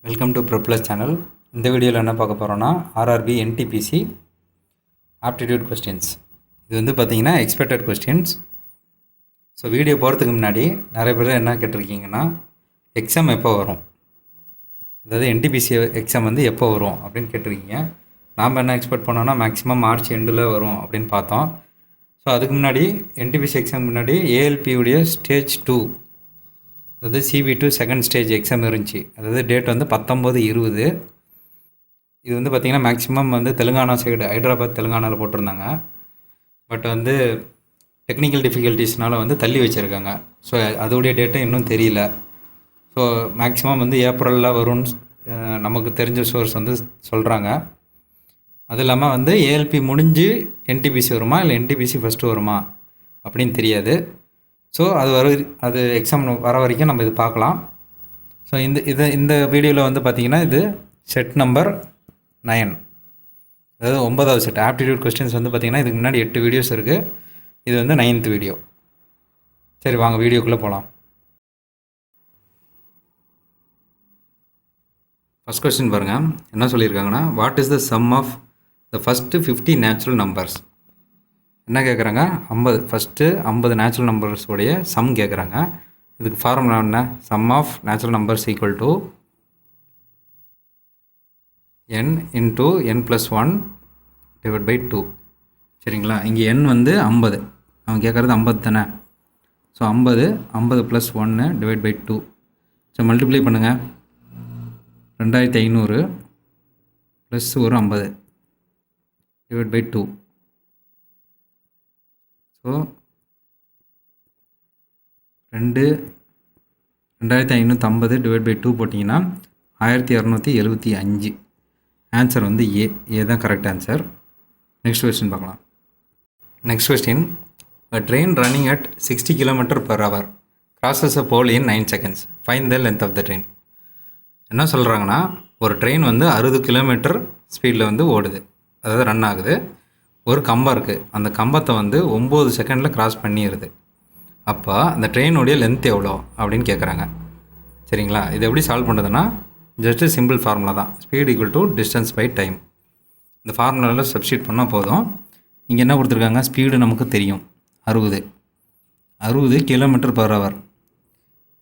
Welcome to ப்ரோப்ளஸ் channel. இந்த வீடியோவில் என்ன பார்க்க போகிறோன்னா ஆர்ஆர்பி என்டிபிசி ஆப்டிடியூட் கொஸ்டின்ஸ். இது வந்து பார்த்திங்கன்னா எக்ஸ்பெக்டட் கொஸ்டின்ஸ். ஸோ வீடியோ போகிறதுக்கு முன்னாடி நிறைய பேர் என்ன கேட்டிருக்கீங்கன்னா எக்ஸாம் எப்போ வரும், அதாவது என்டிபிசி எக்ஸாம் வந்து எப்போ வரும் அப்படின்னு கேட்டிருக்கீங்க. நாம் என்ன எக்ஸ்பெக்ட் பண்ணோன்னா மேக்ஸிமம் மார்ச் எண்டில் வரும் அப்படின்னு பார்த்தோம். ஸோ அதுக்கு முன்னாடி என்டிபிசி எக்ஸாம் முன்னாடி ஏஎல்பியுடைய ஸ்டேஜ் 2, அதாவது CV2 செகண்ட் ஸ்டேஜ் எக்ஸாம் இருந்துச்சு. அதாவது டேட் வந்து 19/20. இது வந்து பார்த்திங்கன்னா மேக்ஸிமம் வந்து தெலுங்கானா சைடு, ஹைதராபாத் தெலுங்கானாவில் போட்டிருந்தாங்க. பட் வந்து டெக்னிக்கல் டிஃபிகல்ட்டிஸ்னால் வந்து தள்ளி வச்சுருக்காங்க. ஸோ அதோடைய டேட்டும் இன்னும் தெரியல. ஸோ மேக்ஸிமம் வந்து ஏப்ரலில் வரும்னு நமக்கு தெரிஞ்ச சோர்ஸ் வந்து சொல்கிறாங்க. அது இல்லாமல் வந்து ஏஎல்பி முடிஞ்சு என்டிபிசி வருமா இல்லை என்டிபிசி ஃபஸ்ட்டு வருமா அப்படின்னு தெரியாது. ஸோ அது எக்ஸாம் வர வரைக்கும் நம்ம இது பார்க்கலாம். ஸோ இந்த வீடியோவில் வந்து பார்த்திங்கன்னா இது செட் நம்பர் 9, அதாவது 9வது செட் ஆப்டிடியூட் கொஸ்டின்ஸ் வந்து பார்த்திங்கன்னா இதுக்கு முன்னாடி 8 வீடியோஸ் இருக்குது. இது வந்து 9th வீடியோ. சரி, வாங்க வீடியோக்குள்ளே போகலாம். ஃபஸ்ட் கொஸ்டின் பாருங்கள், என்ன சொல்லியிருக்காங்கன்னா what is the sum of the first 50 natural numbers. என்ன கேட்குறாங்க, 50 நேச்சுரல் நம்பர்ஸோடைய சம் கேட்குறாங்க. இதுக்கு ஃபார்முலா என்ன, sum of natural numbers equal to n into n+1 divide by 2. சரிங்களா, இங்கே n வந்து 50, அவன் கேட்குறது 50 தானே. So 50 + 1 divide by 2. So multiply பண்ணுங்கள், 2500 ப்ளஸ் ஒரு 50 divide by 2. So 2550 divide by 2 போட்டிங்கன்னா 1275. ஆன்சர் வந்து ஏ தான் கரெக்ட் ஆன்சர். நெக்ஸ்ட் கொஸ்டின் பார்க்கலாம். Next question, a train running at 60 km/h crosses a pole in 9 seconds. Find the length of the train. என்ன சொல்கிறாங்கன்னா, ஒரு train வந்து 60 kilometre ஸ்பீடில் வந்து ஓடுது, அதாவது ரன் ஆகுது. ஒரு கம்பம் இருக்குது, அந்த கம்பத்தை வந்து 9 செகண்டில் கிராஸ் பண்ணிடுது. அப்போ அந்த ட்ரெயினுடைய லென்த் எவ்வளோ அப்படின்னு கேட்குறாங்க. சரிங்களா, இது எப்படி சால்வ் பண்ணுறதுன்னா ஜஸ்ட்டு சிம்பிள் ஃபார்முலா தான், speed equal to distance by time. இந்த ஃபார்முலாவில் சப்ஸ்டியூட் பண்ணால் போதும். இங்கே என்ன கொடுத்துருக்காங்க, ஸ்பீடு நமக்கு தெரியும் 60 km/h.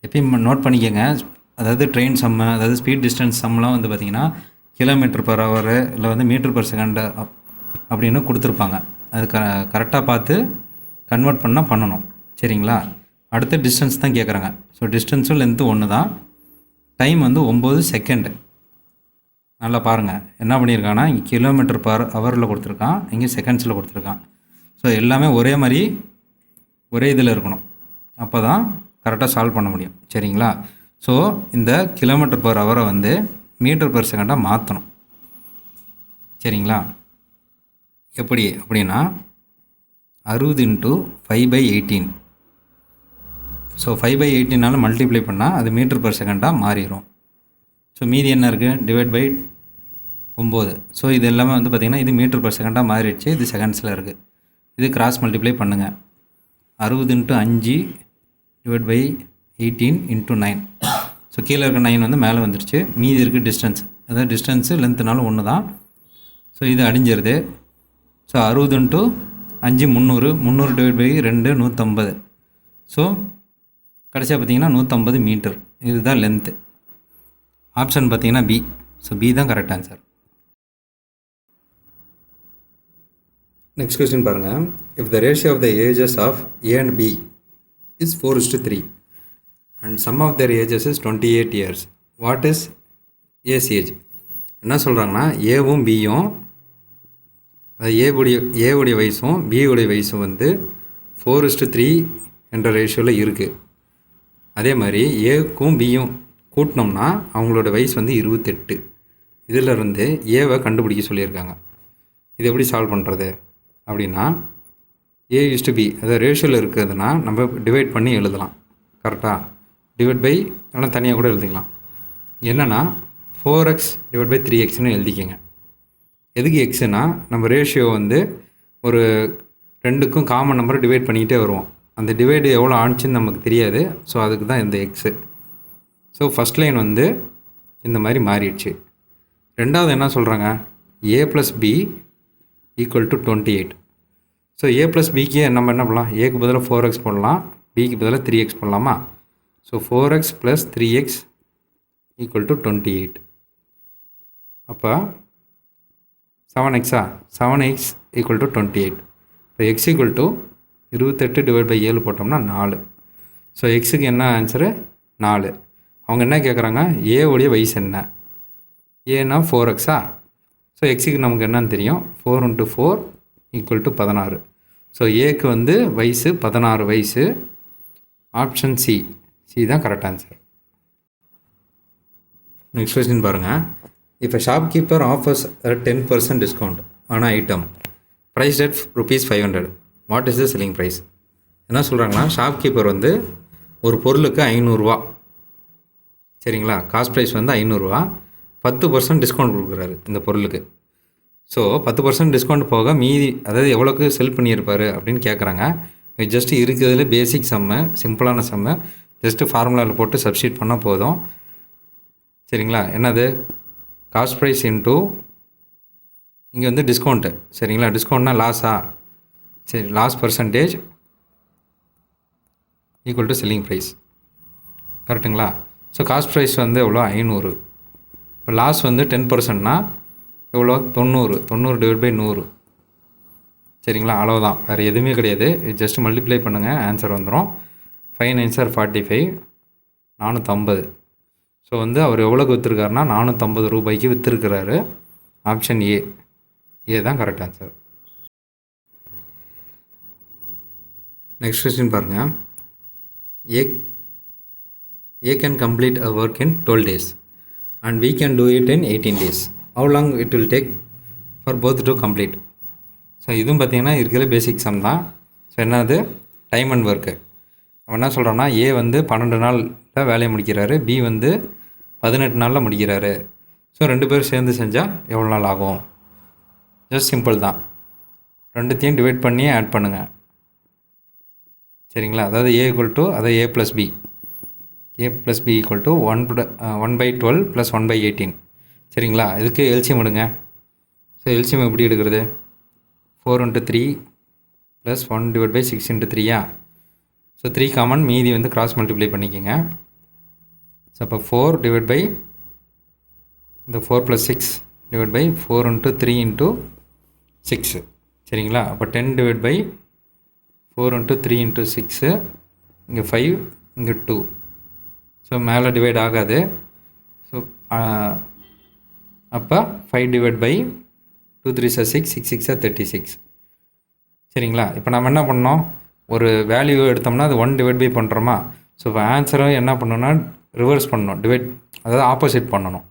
எப்பயும் நோட் பண்ணிக்கோங்க, அதாவது ட்ரெயின் சம்மு, அதாவது ஸ்பீட் டிஸ்டன்ஸ் சம்லாம் வந்து பார்த்திங்கன்னா km/h இல்லை வந்து m/s அப்படின்னு கொடுத்துருப்பாங்க. அது கரெக்டாக பார்த்து கன்வெர்ட் பண்ணணும். சரிங்களா, அடுத்த டிஸ்டன்ஸ் தான் கேட்குறாங்க. ஸோ டிஸ்டன்ஸும் லென்த்து ஒன்று தான். டைம் வந்து 9 செகண்டு. நல்லா பாருங்கள், என்ன பண்ணியிருக்காங்கன்னா இங்கே km/h கொடுத்துருக்கான், இங்கே செகண்ட்ஸில் கொடுத்துருக்கான். ஸோ எல்லாமே ஒரே மாதிரி ஒரே இதில் இருக்கணும், அப்போ தான் கரெக்டாக சால்வ் பண்ண முடியும். சரிங்களா, ஸோ இந்த km/h வந்து m/s மாற்றணும். சரிங்களா, எப்படி அப்படின்னா 60 × 5/18. ஸோ 5/18 மல்டிப்ளை பண்ணால் அது m/s மாறிடும். ஸோ மீதி என்ன இருக்குது, டிவைட் பை 9. ஸோ இது எல்லாமே வந்து பார்த்திங்கன்னா இது m/s மாறிடுச்சு, இது செகண்ட்ஸில் இருக்குது. இது கிராஸ் மல்டிப்ளை பண்ணுங்கள், 60 × 5 டிவைட் பை 18 × 9. ஸோ கீழே இருக்க 9 வந்து மேலே வந்துடுச்சு, மீதி இருக்குது டிஸ்டன்ஸ், அதாவது டிஸ்டன்ஸு லென்த்துனாலும் ஒன்று தான். ஸோ இது அடிஞ்சிருது. So 60 × 5 300 divide by 2 150. ஸோ கடைசியாக பார்த்திங்கன்னா 150 மீட்டர். இதுதான் லென்த்து. ஆப்ஷன் பார்த்திங்கன்னா பி. ஸோ பி தான் கரெக்ட் ஆன்சர். நெக்ஸ்ட் கொஸ்டின் பாருங்கள், if the ratio of the ages of A and B is 4:3 and sum of their ages is 28 years, what is A's age? என்ன சொல்கிறாங்கன்னா, ஏவும் பியும், அது ஏவுடைய வயசும் பியுடைய வயசும் வந்து 4:3 என்ற ரேஷியோவில் இருக்குது. அதே மாதிரி ஏக்கும் பியும் கூட்டினோம்னா அவங்களோட வயசு வந்து 28. இதிலிருந்து ஏவை கண்டுபிடிக்க சொல்லியிருக்காங்க. இது எப்படி சால்வ் பண்ணுறது அப்படின்னா, A:B, அதாவது ரேஷியோவில் இருக்கிறதுனா நம்ம டிவைட் பண்ணி எழுதலாம். கரெக்டாக டிவைட் பை ஆனால் தனியாக கூட எழுதிக்கலாம். என்னென்னா 4x டிவைட் பை 3xன்னு எழுதிக்கங்க. எதுக்கு எக்ஸுனா, நம்ம ரேஷியோ வந்து ஒரு 2க்கும் காமன் நம்பரை டிவைட் பண்ணிக்கிட்டே வருவோம். அந்த டிவைடு எவ்வளோ ஆணுச்சுன்னு நமக்கு தெரியாது. ஸோ அதுக்கு தான் இந்த எக்ஸு. ஸோ ஃபஸ்ட் லைன் வந்து இந்த மாதிரி மாறிடுச்சு. ரெண்டாவது என்ன சொல்கிறாங்க, a + b equal to 28. So a + bக்கு நம்ம என்ன பண்ணலாம், ஏக்கு பதிலாக 4x போடலாம், பிக்கு பதிலாக 3x போடலாமா? So 4x + 3x equal to 28. அப்போ 7x 7x = 28. இப்போ x = 28/7 போட்டோம்னா 4. ஸோ எக்ஸுக்கு என்ன ஆன்சரு? 4. அவங்க என்ன கேட்குறாங்க, ஏவுடைய வயசு என்ன? ஏன்னா 4x. ஸோ எக்ஸுக்கு நமக்கு என்னன்னு தெரியும், 4 × 4 = 16. ஸோ ஏக்கு வந்து வயசு 16 வயசு. ஆப்ஷன் சி தான் கரெக்ட் ஆன்சர். நெக்ஸ்ட் கொஸ்டின் பாருங்கள். If a shopkeeper offers a 10% discount on an item priced at ₹500, what is the selling price? என்ன சொல்கிறாங்கன்னா, ஷாப்கீப்பர் வந்து ஒரு பொருளுக்கு 500 சரிங்களா, காஸ்ட் ப்ரைஸ் வந்து 500, 10% டிஸ்கவுண்ட் கொடுக்குறாரு இந்த பொருளுக்கு. ஸோ 10% டிஸ்கவுண்ட் போக மீதி, அதாவது எவ்வளோக்கு செல் பண்ணியிருப்பார் அப்படின்னு கேட்குறாங்க. ஜஸ்ட்டு இருக்கிறதுல பேசிக் சம்மு, சிம்பிளான சம்மு, ஜஸ்ட்டு ஃபார்முலாவில் போட்டு சப்ஸ்டியூட் பண்ணால் போதும். சரிங்களா, என்னது காஸ்ட் ப்ரைஸ் இன்ட்டு இங்கே வந்து டிஸ்கவுண்ட்டு. சரிங்களா, டிஸ்கவுண்ட்னா லாஸா? சரி, loss percentage equal to selling price. கரெக்டுங்களா? ஸோ காஸ்ட் ப்ரைஸ் வந்து எவ்வளோ, 500. இப்போ லாஸ் வந்து 10%னா எவ்வளோ, 90/100. சரிங்களா, அவ்வளோதான், வேறு எதுவுமே கிடையாது. ஜஸ்ட் மல்டிப்ளை பண்ணுங்கள், ஆன்சர் வந்துடும். 5 9 are 45, 450. ஸோ வந்து அவர் எவ்வளோக்கு விற்றுருக்காருனா ₹450 விற்றுருக்கிறாரு. ஆப்ஷன் ஏ தான் கரெக்ட் ஆன்சர். நெக்ஸ்ட் கொஸ்டின் பாருங்கள். A can complete a work in 12 days and we can do it in 18 days. How long it will take for both to complete? So இதுவும் பார்த்திங்கன்னா இருக்கிற பேசிக் some தான். So என்னது, time and work. அவன் என்ன சொல்கிறான்னா, ஏ வந்து 12 நாளில் வேலையை முடிக்கிறாரு, பி வந்து 18 நாளில் முடிக்கிறாரு. ஸோ 2 பேரும் சேர்ந்து செஞ்சால் எவ்வளோ நாள் ஆகும்? ஜஸ்ட் சிம்பிள் தான், ரெண்டுத்தையும் டிவைட் பண்ணி ஆட் பண்ணுங்கள். சரிங்களா, அதாவது A + B = 1/12 + 1/18. சரிங்களா, இதுக்கு எல்சிஎம் எடுங்க. ஸோ எல்சிஎம் எப்படி எடுக்கிறது, 4 × 3 + 1/6 × 3. ஸோ 3 காமன், மீதி வந்து கிராஸ் மல்டிப்ளை பண்ணிக்கோங்க. ஸோ அப்போ 4 இந்த 4 + 6 4 × 3 × 6. சரிங்களா, அப்போ 10/4 × 3 × 6. இங்கே 5, இங்கே 2. ஸோ மேலே டிவைட் ஆகாது. ஸோ அப்போ 5/2 3 6, 6 6 36. சரிங்களா, இப்போ நம்ம என்ன பண்ணோம், ஒரு வேல்யூ எடுத்தோம்னா அது 1 பண்ணுறோமா. ஸோ இப்போ ஆன்சரும் என்ன பண்ணணும்னா ரிவர்ஸ் பண்ணணும், டிவைட், அதாவது ஆப்போசிட் பண்ணணும்.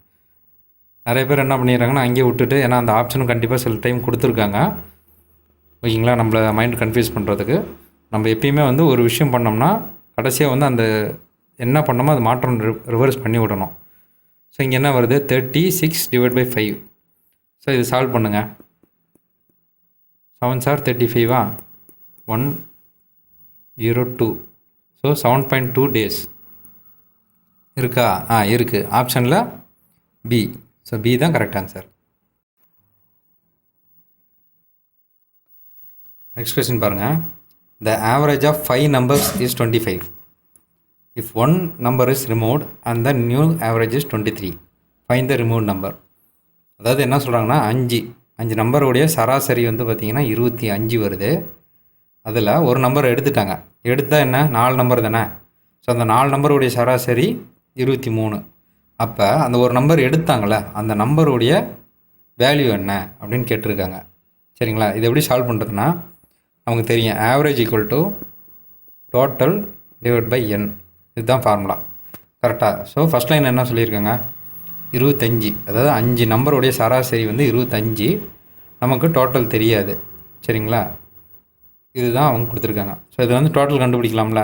நிறைய பேர் என்ன பண்ணிடுறாங்கன்னா அங்கேயே விட்டுட்டு, ஏன்னா அந்த ஆப்ஷனும் கண்டிப்பாக சில டைம் கொடுத்துருக்காங்க. ஓகேங்களா, நம்மளை மைண்ட் கன்ஃபியூஸ் பண்ணுறதுக்கு நம்ம எப்பயுமே வந்து ஒரு விஷயம் பண்ணோம்னா கடைசியாக வந்து அந்த என்ன பண்ணோமோ அது மாற்றம் ரிவர்ஸ் பண்ணி விடணும். ஸோ இங்கே என்ன வருது, 36/5. ஸோ இது சால்வ் பண்ணுங்கள். 7 are 35, 102. ஸோ 7.2 days இருக்கா? இருக்குது, ஆப்ஷனில் பி. ஸோ பி தான் கரெக்ட் ஆன்சர். நெக்ஸ்ட் கொஸ்டின் பாருங்கள். The average of 5 numbers is 25. If one number is removed and the new average is 23, find the removed number. அதாவது என்ன சொல்கிறாங்கன்னா, 5 நம்பருடைய சராசரி வந்து பார்த்திங்கன்னா 25 வருது. அதில் ஒரு நம்பர் எடுத்துட்டாங்க, எடுத்தால் என்ன, 4 நம்பர் தானே. ஸோ அந்த 4 நம்பருடைய சராசரி 23. அப்போ அந்த ஒரு நம்பர் எடுத்தாங்களே, அந்த நம்பருடைய வேல்யூ என்ன அப்படின்னு கேட்டிருக்காங்க. சரிங்களா, இது எப்படி சால்வ் பண்ணுறதுன்னா, நமக்கு தெரியும் average equal to total divide by n. இதுதான் ஃபார்முலா. கரெக்டாக? ஸோ ஃபஸ்ட் லைன் என்ன சொல்லியிருக்காங்க, 25. அதாவது 5 நம்பருடைய சராசரி வந்து 25. நமக்கு டோட்டல் தெரியாது. சரிங்களா, இதுதான் அவங்க கொடுத்துருக்காங்க. ஸோ இது வந்து டோட்டல் கண்டுபிடிக்கலாம்ல.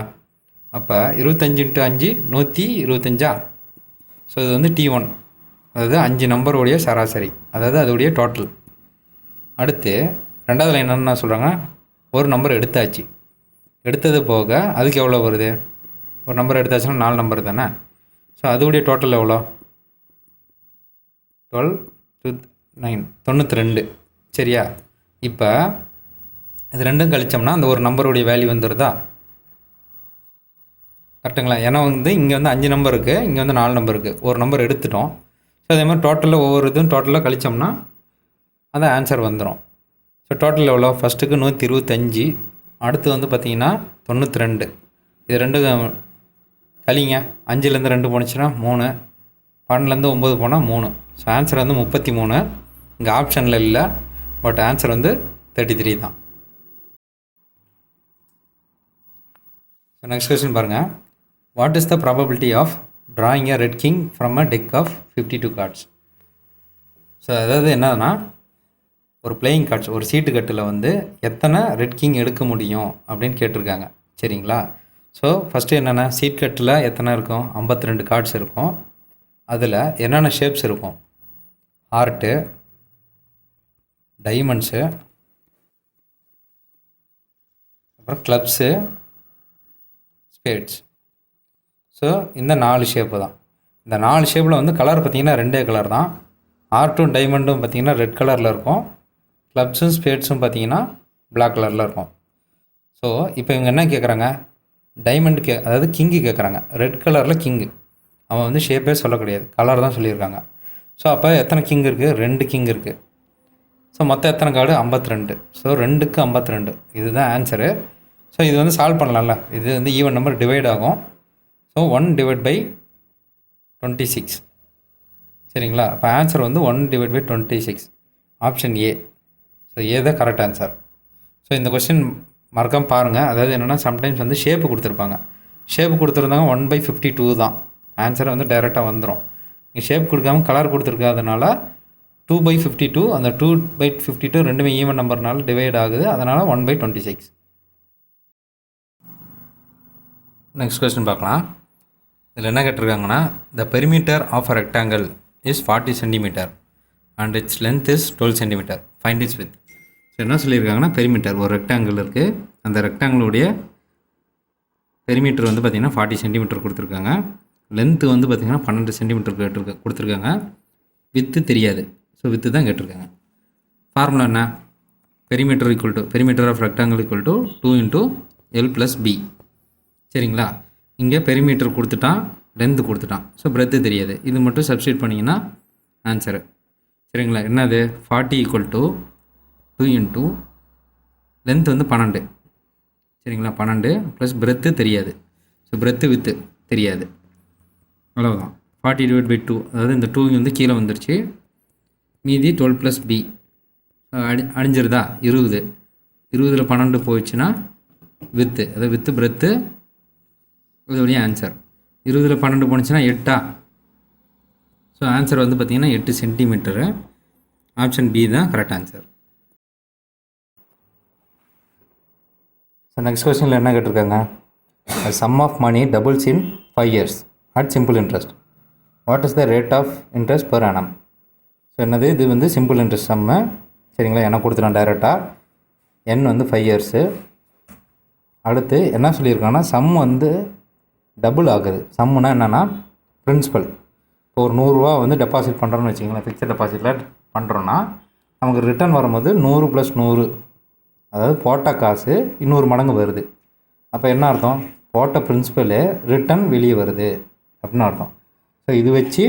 அப்போ 25 × 5 125. ஸோ இது வந்து T1, அதாவது 5 நம்பருடைய சராசரி, அதாவது அதோடைய டோட்டல். அடுத்து ரெண்டாவது லைன் என்ன சொல்கிறாங்க, ஒரு நம்பர் எடுத்தாச்சு, எடுத்தது போக அதுக்கு எவ்வளோ வருது, ஒரு நம்பர் எடுத்தாச்சுன்னா 4 நம்பர் தானே. ஸோ அதோடைய டோட்டல் எவ்வளோ, 12 to 9 92. சரியா? இப்போ இது ரெண்டும் கழிச்சோம்னா அந்த ஒரு நம்பருடைய வேல்யூ வந்துடுதா? கரெக்டுங்களா? ஏன்னா வந்து இங்கே வந்து 5 நம்பர் இருக்குது, இங்கே வந்து 4 நம்பர் இருக்குது. ஒரு நம்பர் எடுத்துட்டோம். ஸோ அதே மாதிரி டோட்டலில் ஒவ்வொரு இதுவும் டோட்டலாக கழிச்சோம்னா அந்த ஆன்சர் வந்துடும். ஸோ டோட்டல் எவ்வளோ? ஃபஸ்ட்டுக்கு 125, அடுத்து வந்து பார்த்திங்கன்னா 92. இது ரெண்டு கழிங்க. 5லேருந்து 2 போணுச்சுன்னா 3, 12லேருந்து 9 போனால் 3. ஸோ ஆன்சர் வந்து 33. இங்கே ஆப்ஷனில் இல்லை, பட் ஆன்சர் வந்து 33 தான். ஸோ நெக்ஸ்ட் கொஸ்டின் பாருங்கள். What is the probability of drawing a red king from a deck of 52 cards? So அதாவது என்னன்னா, ஒரு பிளேயிங் கார்ட்ஸ், ஒரு சீட்டு கட்டில் வந்து எத்தனை ரெட் கிங் எடுக்க முடியும் அப்படின்னு கேட்டிருக்காங்க. சரிங்களா? ஸோ ஃபஸ்ட்டு என்னென்ன, சீட் கட்டில் எத்தனை இருக்கும்? 52 கார்ட்ஸ் இருக்கும். அதில் என்னென்ன ஷேப்ஸ் இருக்கும்? ஹார்ட்டு, டைமண்ட்ஸு, அப்புறம் கிளப்ஸு, ஸ்பேட்ஸ். ஸோ இந்த 4 ஷேப்பு தான். இந்த 4 ஷேப்பில் வந்து கலர் பார்த்திங்கன்னா 2 கலர் தான். ஹார்ட்டும் டைமண்டும் பார்த்திங்கன்னா ரெட் கலரில் இருக்கும். கிளப்ஸும் ஸ்பேட்ஸும் பார்த்திங்கன்னா பிளாக் கலரில் இருக்கும். ஸோ இப்போ இவங்க என்ன கேட்குறாங்க? டைமண்ட் அதாவது கிங்கு கேட்குறாங்க. ரெட் கலரில் கிங்கு. அவன் வந்து ஷேப்பே சொல்ல கிடையாது, கலர் தான் சொல்லியிருக்காங்க. ஸோ அப்போ எத்தனை கிங் இருக்குது? 2 கிங் இருக்குது. ஸோ மொத்தம் எத்தனை கார்டு? 52. ஸோ 2க்கு 52. இதுதான் ஆன்சரு. ஸோ இது வந்து சால்வ் பண்ணலாம்ல. இது வந்து ஈவன் நம்பர் டிவைட் ஆகும். So 1 divide by 26. சரிங்களா? அப்போ ஆன்சர் வந்து 1 divide by 26. Option A. So A தான் கரெக்ட் ஆன்சர். ஸோ இந்த கொஸ்டின் மறக்காமல் பாருங்கள். அதாவது என்னென்னா, சம்டைம்ஸ் வந்து ஷேப்பு கொடுத்துருப்பாங்க. ஷேப்பு கொடுத்துருந்தாங்க 1/52 தான். ஆன்சர் வந்து டைரெக்டாக வந்துடும். இங்கே ஷேப் கொடுக்காம கலர் கொடுத்துருக்காதனால 2/52, அந்த 2/52 ரெண்டுமே ஈவன் நம்பர்னால டிவைட் ஆகுது. அதனால் 1/26. நெக்ஸ்ட் கொஸ்டின் பார்க்கலாம். இதில் என்ன கேட்டிருக்காங்கன்னா, the perimeter of a rectangle is 40 centimetre and its length is 12 centimetre. Find its width. So என்ன சொல்லியிருக்காங்கன்னா, பெரிமீட்டர் ஒரு ரெக்டாங்கிள் இருக்குது. அந்த ரெக்டாங்கிளுடைய பெரிமீட்டர் வந்து பார்த்திங்கன்னா 40 சென்டிமீட்டர் கொடுத்துருக்காங்க. லென்த்து வந்து பார்த்திங்கன்னா 12 சென்டிமீட்டர் கொடுத்துருக்காங்க. வித்து தெரியாது. ஸோ வித்து தான் கேட்டிருக்காங்க. ஃபார்முலா என்ன? Perimeter of rectangle equal to 2 × L + B. சரிங்களா? இங்கே பெரிமீட்டர் கொடுத்துட்டான், லென்த்து கொடுத்துட்டான். ஸோ பிரெத்து தெரியாது. இது மட்டும் சப்ஸ்டியூட் பண்ணிங்கன்னா ஆன்சரு. சரிங்களா? என்னது? 40 = 2 × லென்த் வந்து 12. சரிங்களா? 12 ப்ளஸ் பிரெத்து தெரியாது. ஸோ பிரெத்து வித்து தெரியாது. அவ்வளோதான். 40 / 2. அதாவது இந்த 2 வந்து கீழே வந்துருச்சு. மீதி 12 + B அழிஞ்சிருதா? 20. 20ல் 12 போயிடுச்சுன்னா வித்து, அதாவது வித்து பிரெத்து, இதோடைய ஆன்சர். 20ல் 12 போணுச்சுன்னா 8. ஸோ ஆன்சர் வந்து பார்த்திங்கன்னா 8 சென்டிமீட்டரு. ஆப்ஷன் பி தான் கரெக்ட் ஆன்சர். ஸோ நெக்ஸ்ட் கொஸ்டினில் என்ன கேட்டிருக்காங்க? Sum of money doubles in 5 years at simple interest. What is the rate of interest per annum? So என்னது? இது வந்து சிம்பிள் இன்ட்ரெஸ்ட் சம்மு. சரிங்களா? என்ன கொடுத்துட்டோம் டைரெக்டாக. என் வந்து 5 years. அடுத்து என்ன சொல்லியிருக்காங்கன்னா, சம் வந்து டபுள் ஆகுது. சம்முனா என்னென்னா, பிரின்சிபல். இப்போ ஒரு 100 ரூபா வந்து டெபாசிட் பண்ணுறோன்னு வச்சுக்கோங்களேன். ஃபிக்ஸட் டெபாசிட்டில் பண்ணுறோன்னா நமக்கு ரிட்டர்ன் வரும்போது 100 + 100, அதாவது போட்ட காசு 200 மடங்கு வருது. அப்போ என்ன அர்த்தம்? போட்ட பிரின்சிபலு ரிட்டர்ன் வெளியே வருது அப்படின்னு அர்த்தம். ஸோ இது வச்சு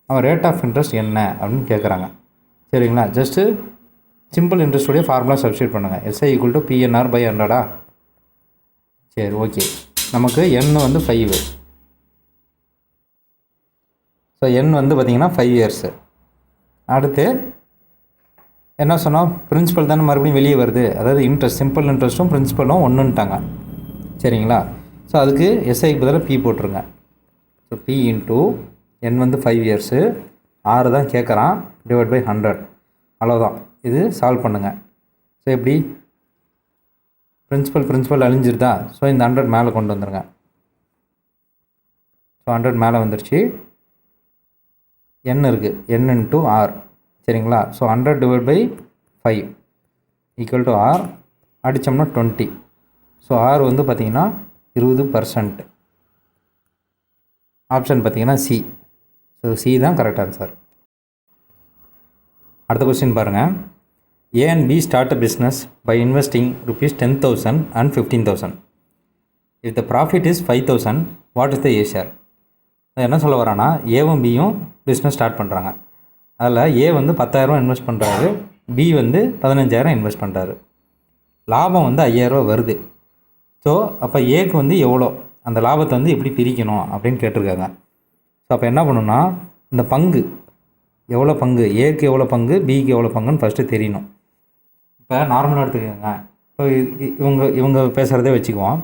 அவன் ரேட் ஆஃப் இன்ட்ரெஸ்ட் என்ன அப்படின்னு கேட்குறாங்க. சரிங்களா? ஜஸ்ட்டு சிம்பிள் இன்ட்ரெஸ்ட்டுடைய ஃபார்முலா சப்ஸ்டியூட் பண்ணுங்கள். SI = PNR/100. சரி, ஓகே. நமக்கு n வந்து 5. ஸோ n வந்து பார்த்திங்கன்னா 5 years. அடுத்து என்ன சொன்னோம்? பிரின்சிபல் தானே மறுபடியும் வெளியே வருது. அதாவது இன்ட்ரெஸ்ட், சிம்பிள் இன்ட்ரெஸ்ட்டும் பிரின்சிபலும் ஒன்றுன்ட்டாங்க. சரிங்களா? ஸோ அதுக்கு SIக்கு பதிலாக P போட்டுருங்க. ஸோ P × n வந்து 5 years, 6 தான் கேட்குறான், /100. அவ்வளோதான். இது சால்வ் பண்ணுங்கள். ஸோ எப்படி? பிரின்சிபல் அழிஞ்சிருதா? ஸோ இந்த 100 மேலே கொண்டு வந்துடுங்க. ஸோ 100 மேலே வந்துருச்சு. n இருக்குது, n × r. சரிங்களா? So 100 / 5 = r. அடித்தோம்னா 20. ஸோ r வந்து பார்த்திங்கன்னா 20%. ஆப்ஷன் பார்த்திங்கன்னா C. ஸோ C தான் கரெக்ட் ஆன்சர். அடுத்த கொஸ்டின் பாருங்கள். A and B start a business by investing ₹10,000 and ₹15,000. If the profit is 5,000, what is the A share? என்ன சொல்ல வரானா, ஏவும் பியும் பிஸ்னஸ் ஸ்டார்ட் பண்ணுறாங்க. அதில் ஏ வந்து 10,000 இன்வெஸ்ட் பண்ணுறாரு, பி வந்து 15,000 இன்வெஸ்ட் பண்ணுறாரு. லாபம் வந்து 5,000 வருது. ஸோ அப்போ ஏக்கு வந்து எவ்வளோ, அந்த லாபத்தை வந்து எப்படி பிரிக்கணும் அப்படின்னு கேட்டிருக்காங்க. ஸோ அப்போ என்ன பண்ணணும்னா, இந்த பங்கு எவ்வளோ பங்கு, ஏக்கு எவ்வளோ பங்கு, பிக்கு எவ்வளோ பங்குன்னு ஃபஸ்ட்டு தெரியணும். இப்போ நார்மலாக எடுத்துக்கோங்க. இப்போ இவங்க பேசுகிறதே வச்சுக்குவோம்.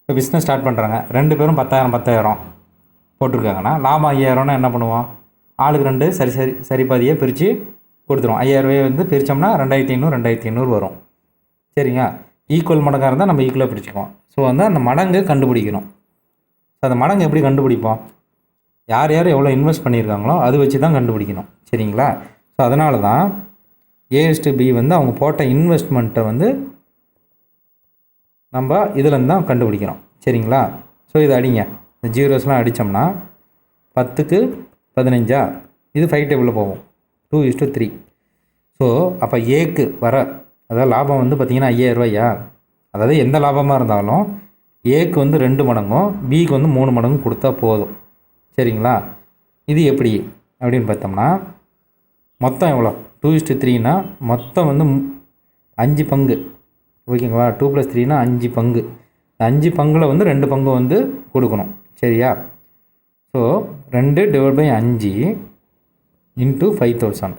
இப்போ பிஸ்னஸ் ஸ்டார்ட் பண்ணுறாங்க, 2 பேரும் 10,000 போட்டிருக்காங்கன்னா லாபம் 5,000னா என்ன பண்ணுவோம், ஆளுக்கு 2 சரி பாதியாக பிரித்து கொடுத்துருவோம். 5,000 வந்து பிரித்தோம்னா 2,500 வரும். சரிங்க, ஈக்குவல் மடங்காக இருந்தால் நம்ம ஈக்குவலாக பிரிச்சுக்குவோம். ஸோ வந்து அந்த மடங்கு கண்டுபிடிக்கணும். ஸோ அந்த மடங்கு எப்படி கண்டுபிடிப்போம், யார் யார் எவ்வளோ இன்வெஸ்ட் பண்ணியிருக்காங்களோ அது வச்சு தான் கண்டுபிடிக்கணும். சரிங்களா? ஸோ அதனால தான் ஏஎஸ்டி வந்து அவங்க போட்ட இன்வெஸ்ட்மெண்ட்டை வந்து நம்ம இதுலேருந்து தான் கண்டுபிடிக்கிறோம். சரிங்களா? ஸோ இது அடிங்க, இந்த ஜீரோஸ்லாம் அடித்தோம்னா 10க்கு 15 இது 5 டேபிளில் போகும், 2:3. ஸோ அப்போ ஏக்கு வர அதாவது லாபம் வந்து பார்த்திங்கன்னா 5,000. அதாவது எந்த லாபமாக இருந்தாலும் ஏக்கு வந்து 2 மடங்கும் பிக்கு வந்து 3 மடங்கும் கொடுத்தா போதும். சரிங்களா? இது எப்படி அப்படின்னு பார்த்தோம்னா, மொத்தம் எவ்வளோ, 2:3னா மொத்தம் வந்து 5 பங்கு. ஓகேங்களா? 2 + 3னா 5 பங்கு. 5 பங்கில் வந்து 2 பங்கு வந்து கொடுக்கணும். சரியா? ஸோ 2/5 × 5,000.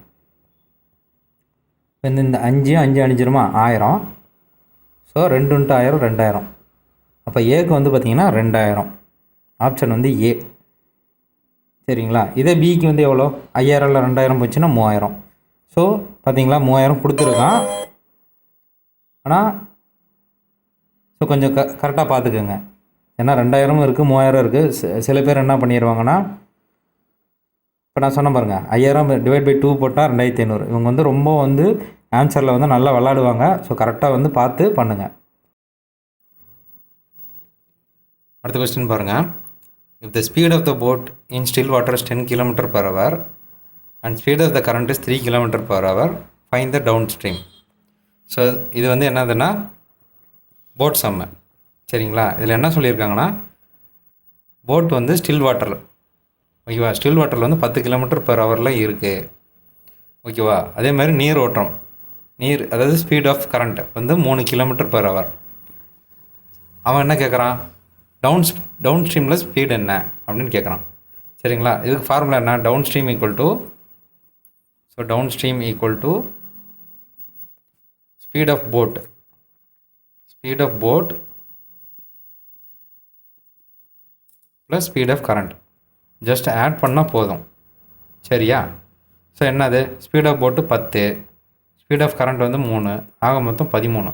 இப்போ இந்த 5 அணிஞ்சிருமா, 1000. ஸோ 2 × 1000 2,000. அப்போ ஏக்கு வந்து பார்த்திங்கன்னா 2,000. ஆப்ஷன் வந்து ஏ. சரிங்களா? இதே பிக்கு வந்து எவ்வளோ, 5,000ல் 2,000 போச்சுன்னா 3,000. ஸோ பார்த்திங்களா 3,000 கொடுத்துருக்கான். ஆனால் ஸோ கொஞ்சம் கரெக்டாக பார்த்துக்கோங்க. ஏன்னா 2,000 இருக்குது, 3,000 இருக்குது. சில பேர் என்ன பண்ணிடுவாங்கன்னா, இப்போ நான் சொன்ன பாருங்கள், 5,000 / 2 போட்டால் 2,500. இவங்க வந்து ரொம்ப வந்து ஆன்சரில் வந்து நல்லா விளாடுவாங்க. ஸோ கரெக்டாக வந்து பார்த்து பண்ணுங்கள். அடுத்த கொஸ்டின் பாருங்கள். If the speed of the boat in still water is 10 km/h and speed of the current is 3 km/h, find the downstream. So இது வந்து என்னதுன்னா போட் சம்மு. சரிங்களா? இதில் என்ன சொல்லியிருக்காங்கன்னா, போட் வந்து ஸ்டில் வாட்டர். ஓகேவா? ஸ்டில் வாட்டரில் வந்து 10 km/h இருக்குது. ஓகேவா? அதே மாதிரி நீர் ஓட்டம், அதாவது ஸ்பீட் ஆஃப் கரண்ட் வந்து 3 km/h. அவன் என்ன கேட்குறான், டவுன் ஸ்ட்ரீமில் ஸ்பீட் என்ன அப்படின்னு கேட்குறான். சரிங்களா? இதுக்கு ஃபார்முலா என்ன, downstream equal to speed of boat plus speed of current. Just add பண்ணால் போதும். சரியா? ஸோ என்னது, ஸ்பீட் ஆஃப் போட்டு 10, ஸ்பீட் ஆஃப் கரண்ட் வந்து 3, ஆக மொத்தம் 13.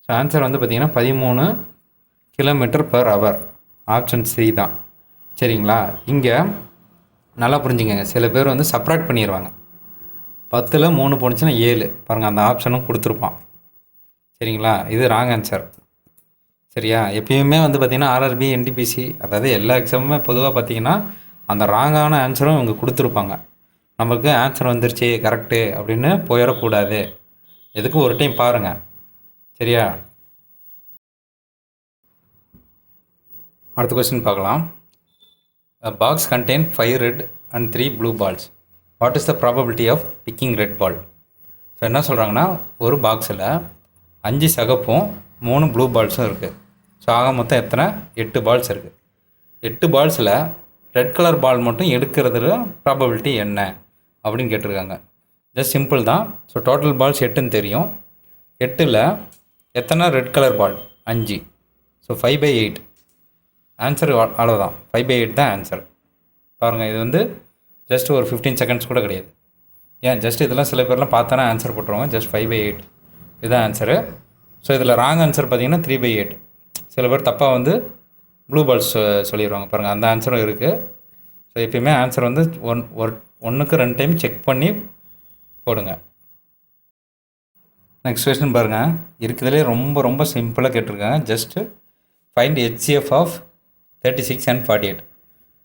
ஸோ ஆன்சர் வந்து பார்த்திங்கன்னா 13 km/h. ஆப்ஷன் சி தான். சரிங்களா? இங்கே நல்லா புரிஞ்சுக்கங்க, சில பேர் வந்து சப்ராக்ட் பண்ணிடுவாங்க. 10ல் 3 போணுச்சுன்னா 7. பாருங்கள், அந்த ஆப்ஷனும் கொடுத்துருப்பான். சரிங்களா? இது ராங் ஆன்சர். சரியா? எப்பயுமே வந்து பார்த்திங்கன்னா ஆர்ஆர்பி, என்டிபிசி, அதாவது எல்லா எக்ஸாமுமே பொதுவாக பார்த்திங்கன்னா அந்த ராங்கான ஆன்சரும் இவங்க கொடுத்துருப்பாங்க. நமக்கு ஆன்சர் வந்துருச்சு கரெக்டு அப்படின்னு போயிடக்கூடாது. எதுக்கும் ஒரு டைம் பாருங்கள். சரியா? அடுத்த கொஸ்டின் பார்க்கலாம். A box contain 5 red and 3 blue balls. What is the probability of picking red ball? So என்ன சொல்கிறாங்கன்னா, ஒரு பாக்ஸில் 5 சகப்பும் 3 ப்ளூ பால்ஸும் இருக்குது. ஸோ ஆக மொத்தம் எத்தனை, 8 பால்ஸ் இருக்குது. 8 பால்ஸில் ரெட் கலர் பால் மட்டும் எடுக்கிறதுல ப்ராபபிலிட்டி என்ன அப்படின்னு கேட்டிருக்காங்க. ஜஸ்ட் சிம்பிள் தான். ஸோ டோட்டல் பால்ஸ் 8ன்னு தெரியும். 8ல் எத்தனை red colour ball, 5. So 5/8. Answer அவ்வளோதான், 5/8 தான் ஆன்சர். பாருங்கள், இது வந்து ஜஸ்ட் ஒரு 15 செகண்ட்ஸ் கூட கிடையாது. ஏன் ஜஸ்ட் இதெல்லாம் சில பேர்லாம் பார்த்தானே ஆன்சர் போட்டுருவாங்க. ஜஸ்ட் 5/8 இதுதான் ஆன்சரு. ஸோ இதில் ராங் ஆன்சர் பார்த்திங்கன்னா 3/8. சில பேர் தப்பாக வந்து ப்ளூ பால்ஸ் சொல்லிடுவாங்க. பாருங்கள், அந்த ஆன்சரும் இருக்குது. ஸோ எப்பயுமே ஆன்சர் வந்து 1க்கு 2 டைம் செக் பண்ணி போடுங்க. நெக்ஸ்ட் கொஸ்டின் பாருங்கள். இருக்கிறதுலே ரொம்ப ரொம்ப சிம்பிளாக கேட்டிருக்காங்க. Just find HCF of 36 and 48.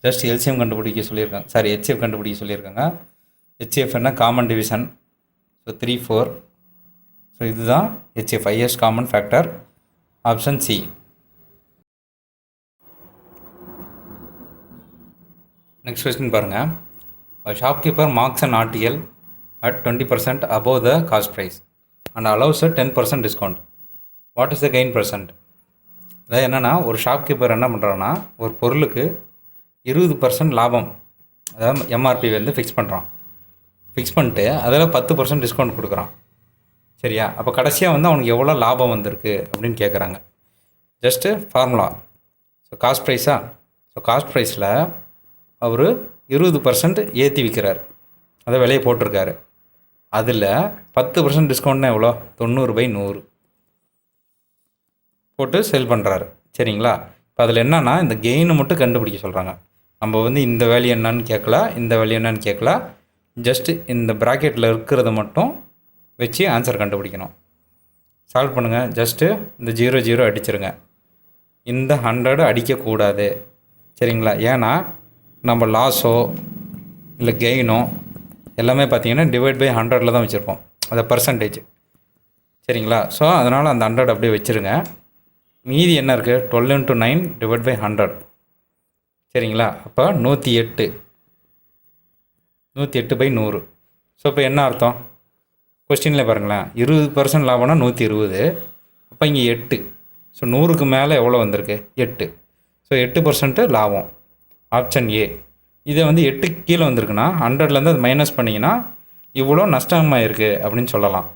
Just LCM கண்டுபிடிக்க சொல்லியிருக்காங்க. HCF கண்டுபிடிக்க சொல்லியிருக்காங்க. HCF என்ன, காமன் டிவிஷன். ஸோ 3 4. ஸோ இதுதான் HF highest common factor, option C. Next question பாருங்கள். Shopkeeper marks an RTL at 20% above the cost price and allows a 10% discount. What is the gain percent? அதாவது என்னென்னா, ஒரு shopkeeper என்ன பண்ணுறான்னா, ஒரு பொருளுக்கு 20% லாபம், அதாவது MRP வந்து ஃபிக்ஸ் பண்ணுறான். ஃபிக்ஸ் பண்ணிட்டு அதில் 10% டிஸ்கவுண்ட் கொடுக்குறான். சரியா? அப்போ கடைசியாக வந்து அவனுக்கு எவ்வளோ லாபம் வந்திருக்கு அப்படின்னு கேட்குறாங்க. Just formula. So cost price? So cost ப்ரைஸில் அவர் 20% ஏற்றி விற்கிறார், அதை விலையை போட்டிருக்காரு. அதில் 10% டிஸ்கவுண்ட்னா எவ்வளோ? 90/100 போட்டு செல் பண்ணுறாரு. சரிங்களா? இப்போ அதில் என்னன்னா, இந்த கெயினை மட்டும் கண்டுபிடிக்க சொல்கிறாங்க. நம்ம வந்து இந்த வேல்யூ என்னன்னு கேட்கல, இந்த வேல்யூ என்னன்னு கேட்கல, ஜஸ்ட்டு இந்த ப்ராக்கெட்டில் இருக்கிறத மட்டும் வச்சு ஆன்சர் கண்டுபிடிக்கணும். சால்வ் பண்ணுங்கள். ஜஸ்ட்டு இந்த 0 அடிச்சிருங்க. இந்த 100 அடிக்கக்கூடாது. சரிங்களா? ஏன்னா நம்ம லாஸோ இல்லை கெயினோ எல்லாமே பார்த்தீங்கன்னா டிவைட் பை 100 தான் வச்சுருப்போம், அதை பர்சன்டேஜ். சரிங்களா? ஸோ அதனால் அந்த 100 அப்படியே வச்சுருங்க. மீதி என்ன இருக்குது? 12 × 9 டிவைட் பை 100. சரிங்களா? அப்போ 108. 108/100. ஸோ இப்போ என்ன அர்த்தம்? கொஸ்டினில் பாருங்களேன், 20% லாபம்னா 120. அப்போ இங்கே 8. ஸோ 100க்கு மேலே எவ்வளோ வந்திருக்கு? 8. ஸோ 8% லாபம், ஆப்ஷன் ஏ. இதை வந்து 8க்கு கீழே வந்திருக்குன்னா 100லேருந்து அது மைனஸ் பண்ணிங்கன்னா இவ்வளோ நஷ்டமாக இருக்குது அப்படின்னு சொல்லலாம்.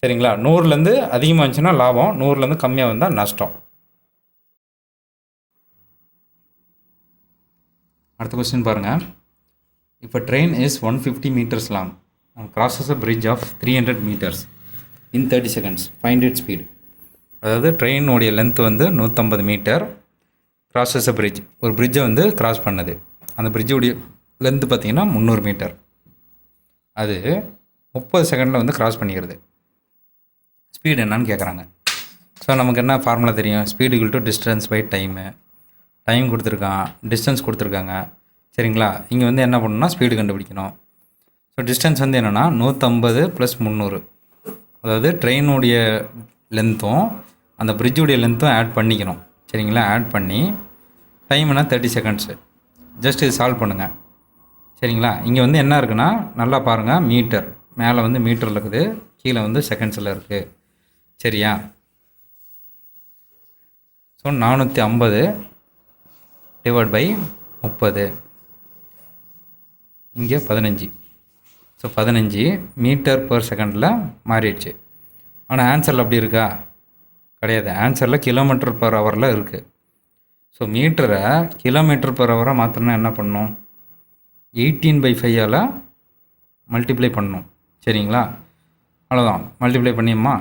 சரிங்களா? 100லேருந்து அதிகமாக இருந்துச்சுன்னா லாபம், 100லேருந்து கம்மியாக வந்தால் நஷ்டம். அடுத்த கொஸ்டின் பாருங்கள். இப்போ train is 150 meters long and crosses a bridge of 300 meters in 30 seconds. Find its speed. அதாவது ட்ரெயினுடைய லென்த் வந்து 150 மீட்டர், crosses a bridge, ஒரு பிரிட்ஜை வந்து கிராஸ் பண்ணுது. அந்த பிரிட்ஜுடைய லென்த்து பார்த்திங்கன்னா 300 மீட்டர். அது 30 செகண்டில் வந்து கிராஸ் பண்ணிக்கிறது. ஸ்பீடு என்னன்னு கேட்குறாங்க. ஸோ நமக்கு என்ன ஃபார்முலா தெரியும்? Speed equal to distance by time. Time கொடுத்துருக்கான், டிஸ்டன்ஸ் கொடுத்துருக்காங்க. சரிங்களா? இங்கே வந்து என்ன பண்ணணும்னா ஸ்பீடு கண்டுபிடிக்கணும். ஸோ டிஸ்டன்ஸ் வந்து என்னென்னா 150 + 300, அதாவது ட்ரெயினுடைய லென்த்தும் அந்த பிரிட்ஜுடைய லென்த்தும் ஆட் பண்ணிக்கணும். சரிங்களா? ஆட் பண்ணி டைம்னா 30 செகண்ட்ஸு. ஜஸ்ட் இது சால்வ் பண்ணுங்கள். சரிங்களா? இங்கே வந்து என்ன இருக்குன்னா, நல்லா பாருங்கள், மீட்டர் மேலே வந்து மீட்டரில் இருக்குது, கீழே வந்து செகண்ட்ஸில் இருக்குது. சரியா? ஸோ 450 டிவைட் பை 30, இங்கே 15. ஸோ 15 மீட்டர் பர் செகண்டில் மாறிடுச்சு. ஆனால் ஆன்சரில் அப்படி இருக்கா? கிடையாது. ஆன்சரில் கிலோமீட்டர் பர் ஹவரில் இருக்குது. ஸோ மீட்டரை கிலோமீட்டர் பர் ஹவராக மாற்றணும்னா என்ன பண்ணணும்? 18/5 மல்டிப்ளை பண்ணணும். சரிங்களா? அவ்வளோதான், மல்டிப்ளை பண்ணியுமா?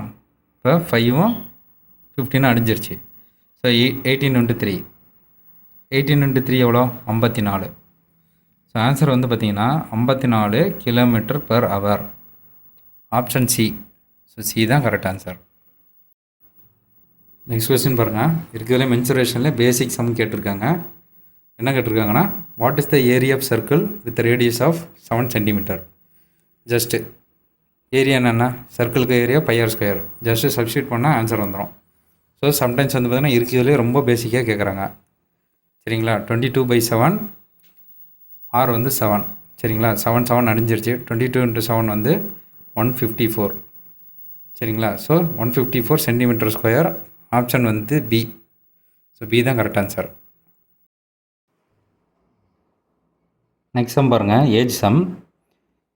இப்போ 5ம் 15 அடிஞ்சிருச்சு. ஸோ 18 × 3. 18 × 3 எவ்வளோ? 54. ஸோ ஆன்சர் வந்து பார்த்திங்கன்னா 54 kilometre per hour, option C. So C தான் கரெக்ட் ஆன்சர். நெக்ஸ்ட் கொஸ்டின் பாருங்கள். இருக்கிறதுல மென்சுரேஷனில் பேசிக் சம் கேட்டிருக்காங்க. என்ன கேட்டிருக்காங்கன்னா, what is the area of circle with radius of 7 centimetre? Just area என்னென்னா, சர்க்கிளுக்கு ஏரியா πr². ஜஸ்ட்டு சப்ஸ்டியூட் பண்ணால் ஆன்சர் வந்துடும். ஸோ சம்டைம்ஸ் வந்து பார்த்திங்கன்னா இருக்கிறதுலே ரொம்ப பேசிக்காக கேட்குறாங்க. சரிங்களா? 22/7, ஆர் வந்து 7. சரிங்களா? 7 அடிஞ்சிருச்சு. 22 × 7 வந்து 154. சரிங்களா? ஸோ 154 cm², ஆப்ஷன் வந்து பி. ஸோ பி தான் கரெக்ட் ஆன்சர். நெக்ஸ்ட் சம் பாருங்கள், ஏஜ் சம்.